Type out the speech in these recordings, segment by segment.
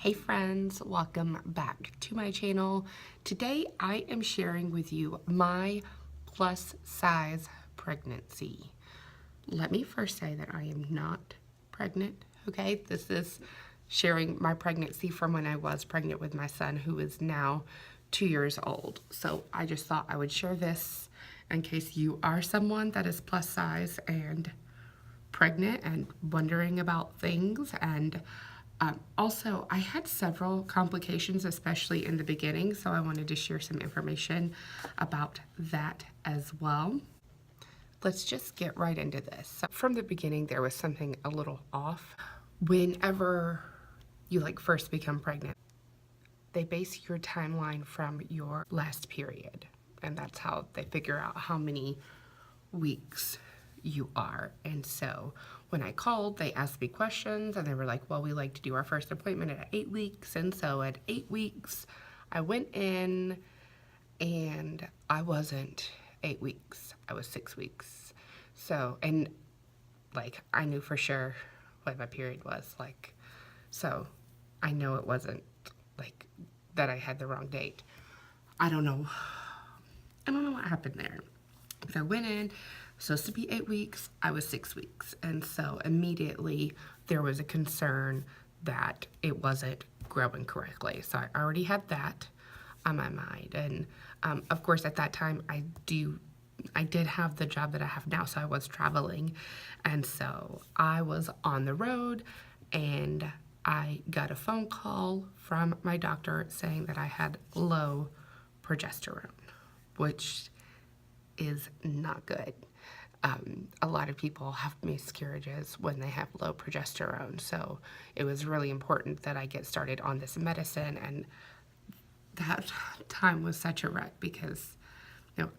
Hey friends, welcome back to my channel. Today I am sharing with you my plus size pregnancy. Let me first say that I am not pregnant, okay? This is sharing my pregnancy from when I was pregnant with my son, who is now 2 years old. So I just thought I would share this in case you are someone that is plus size and pregnant and wondering about things. And also, I had several complications, especially in the beginning, so I wanted to share some information about that as well. Let's just get right into this. So from the beginning, there was something a little off. Whenever you first become pregnant, they base your timeline from your last period, and that's how they figure out how many weeks you are. And so when I called, they asked me questions and they were like, well, we like to do our first appointment at 8 weeks. And so at 8 weeks, I went in and I wasn't 8 weeks, I was 6 weeks. So, and I knew for sure what my period was so I know it wasn't that I had the wrong date. I don't know what happened there. So I went in, supposed to be 8 weeks, I was 6 weeks. And so immediately there was a concern that it wasn't growing correctly. So I already had that on my mind. And of course at that time I did have the job that I have now, so I was traveling. And so I was on the road and I got a phone call from my doctor saying that I had low progesterone, which is not good. A lot of people have miscarriages when they have low progesterone, so it was really important that I get started on this medicine. And that time was such a wreck because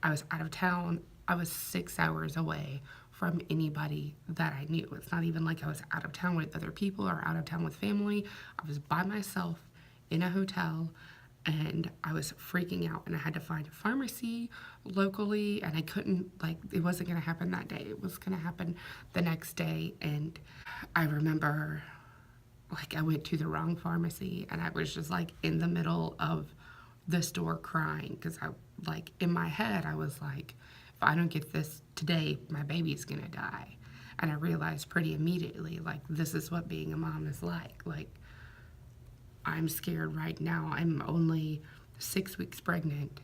I was out of town. I was 6 hours away from anybody that I knew. It's not even like I was out of town with other people or out of town with family. I was by myself in a hotel and I was freaking out, and I had to find a pharmacy locally, and I couldn't, it wasn't going to happen that day. It was going to happen the next day. And I remember I went to the wrong pharmacy and I was just in the middle of the store crying because in my head I was like, if I don't get this today, my baby's gonna die. And I realized pretty immediately this is what being a mom is like. I'm scared right now. I'm only 6 weeks pregnant.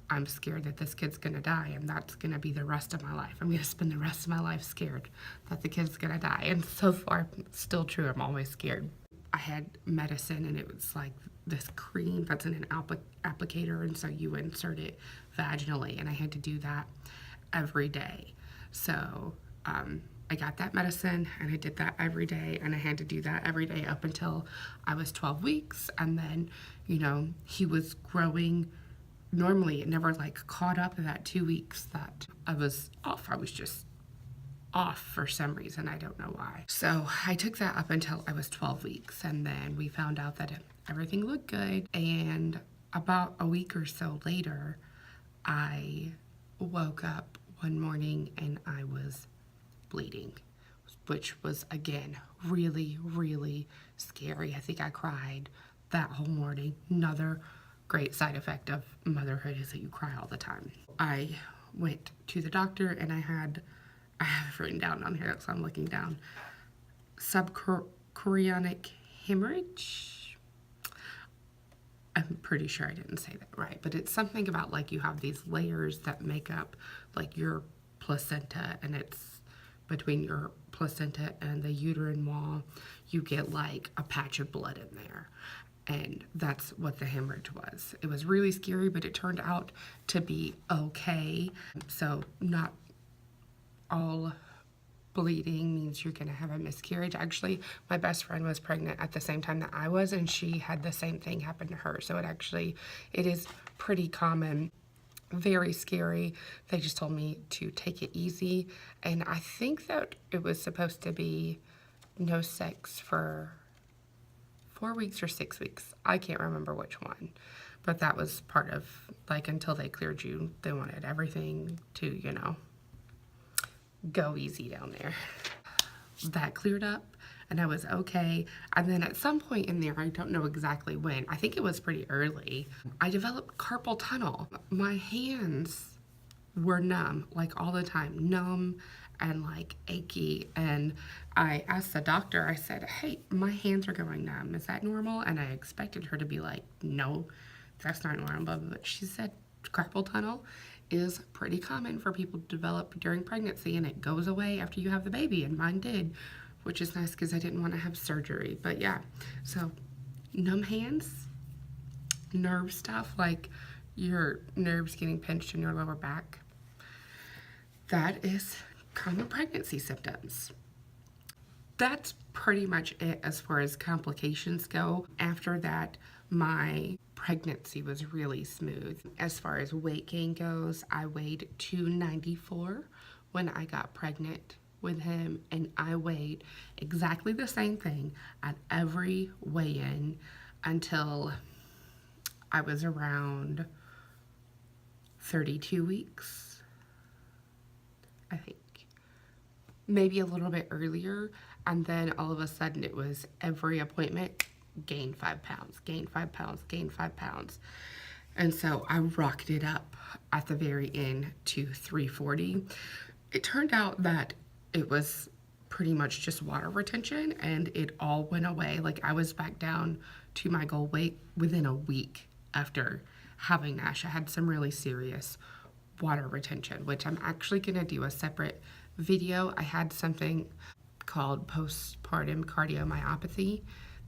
I'm scared that this kid's gonna die, and that's gonna be the rest of my life. I'm gonna spend the rest of my life scared that the kid's gonna die. And so far, it's still true. I'm always scared. I had medicine, and it was this cream that's in an applicator, and so you insert it vaginally, and I had to do that every day. So I got that medicine and I did that every day, and I had to do that every day up until I was 12 weeks. And then, he was growing normally. It never caught up in that 2 weeks that I was off. I was just off for some reason. I don't know why. So I took that up until I was 12 weeks, and then we found out that everything looked good. And about a week or so later, I woke up one morning and I was bleeding, which was again really, really scary. I think I cried that whole morning. Another great side effect of motherhood is that you cry all the time. I went to the doctor and I have it written down on here, so I'm looking down. Subchorionic hemorrhage. I'm pretty sure I didn't say that right, but it's something about you have these layers that make up your placenta, and it's between your placenta and the uterine wall, you get a patch of blood in there. And that's what the hemorrhage was. It was really scary, but it turned out to be okay. So not all bleeding means you're gonna have a miscarriage. Actually, my best friend was pregnant at the same time that I was, and she had the same thing happen to her. So it is pretty common. Very scary. They just told me to take it easy, and I think that it was supposed to be no sex for 4 weeks or 6 weeks. I can't remember which one, but that was part of until they cleared you, they wanted everything to go easy down there. That cleared up, and I was okay. And then at some point in there, I don't know exactly when, I think it was pretty early, I developed carpal tunnel. My hands were numb, like all the time, numb and like achy. And I asked the doctor, I said, hey, my hands are going numb. Is that normal? And I expected her to be like, no, that's not normal. But she said carpal tunnel is pretty common for people to develop during pregnancy, and it goes away after you have the baby, and mine did, which is nice because I didn't want to have surgery. But yeah, so numb hands, nerve stuff, like your nerves getting pinched in your lower back, that is common pregnancy symptoms. That's pretty much it as far as complications go. After that, my pregnancy was really smooth. As far as weight gain goes, I weighed 294 when I got pregnant with him, and I weighed exactly the same thing at every weigh-in until I was around 32 weeks, I think. Maybe a little bit earlier, and then all of a sudden it was every appointment, gain 5 pounds, gain 5 pounds, gain 5 pounds. And so I rocked it up at the very end to 340. It turned out that it was pretty much just water retention, and it all went away. Like, I was back down to my goal weight within a week after having Nash. I had some really serious water retention, which I'm actually gonna do a separate video. I had something called postpartum cardiomyopathy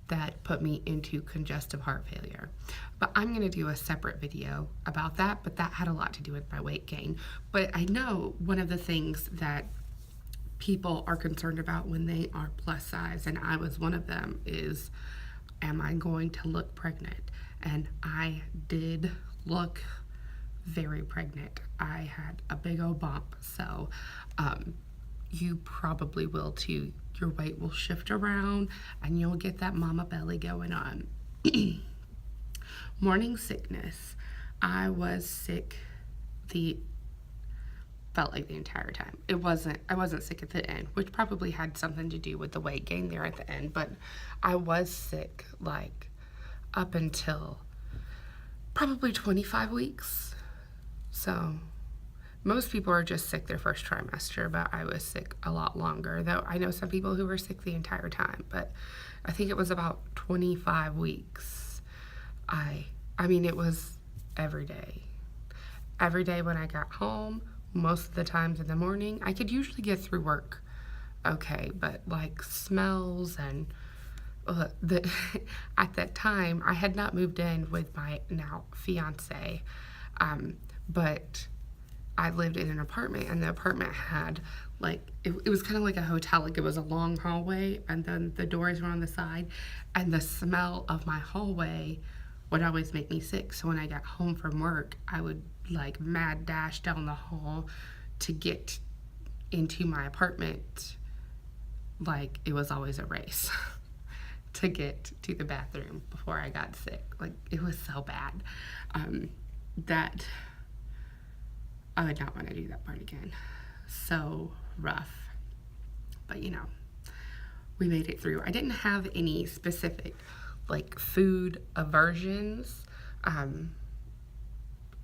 that put me into congestive heart failure. But I'm going to do a separate video about that, but that had a lot to do with my weight gain. But I know one of the things that people are concerned about when they are plus size, and I was one of them, is, am I going to look pregnant? And I did look very pregnant. I had a big old bump, so you probably will too. Your weight will shift around and you'll get that mama belly going on. Morning sickness. I was sick felt like the entire time. I wasn't sick at the end, which probably had something to do with the weight gain there at the end, but I was sick like up until probably 25 weeks. So most people are just sick their first trimester, but I was sick a lot longer, though I know some people who were sick the entire time, but I think it was about 25 weeks. I mean, it was every day. Every day when I got home, most of the times in the morning, I could usually get through work okay, but like smells and at that time, I had not moved in with my now fiance, but I lived in an apartment, and the apartment had like, it was kind of like a hotel. Like, it was a long hallway, and then the doors were on the side, and the smell of my hallway would always make me sick. So when I got home from work, I would like mad dash down the hall to get into my apartment. Like, it was always a race to get to the bathroom before I got sick. Like, it was so bad that I would not want to do that part again. So rough. But you know, we made it through. I didn't have any specific like food aversions.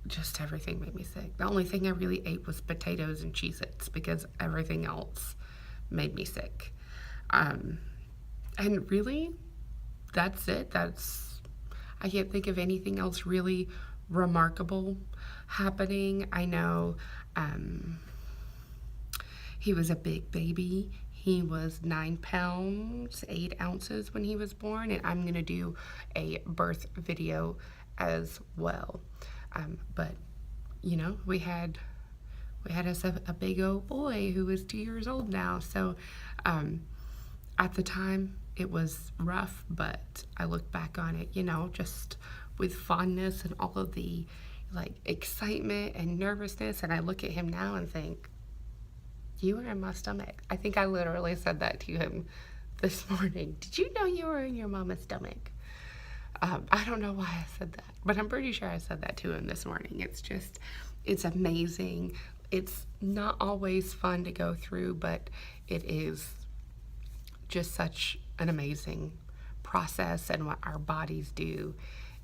Just everything made me sick. The only thing I really ate was potatoes and Cheez-Its because everything else made me sick. And really, that's it. I can't think of anything else really remarkable happening. I know he was a big baby. He was 9 pounds, 8 ounces when he was born, and I'm gonna do a birth video as well. But you know, we had us a big old boy who is 2 years old now. So at the time it was rough, but I look back on it, you know, just with fondness and all of the like excitement and nervousness, and I look at him now and think, you were in my stomach. I think I literally said that to him this morning. Did you know you were in your mama's stomach? I don't know why I said that, but I'm pretty sure I said that to him this morning. It's amazing. It's not always fun to go through, but it is just such an amazing process and what our bodies do.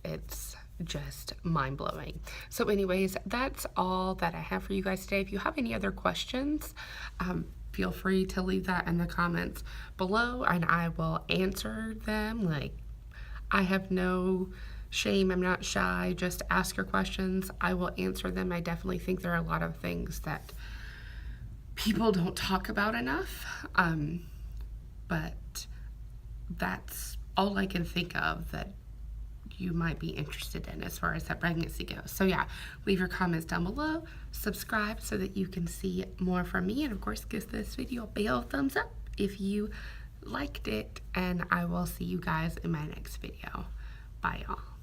It's just mind-blowing. So anyways, that's all that I have for you guys today. If you have any other questions, feel free to leave that in the comments below and I will answer them. Like, I have no shame, I'm not shy, just ask your questions. I will answer them. I definitely think there are a lot of things that people don't talk about enough, but that's all I can think of that you might be interested in as far as that pregnancy goes. So yeah, leave your comments down below, subscribe so that you can see more from me, and of course give this video a big old thumbs up if you liked it, and I will see you guys in my next video. Bye y'all.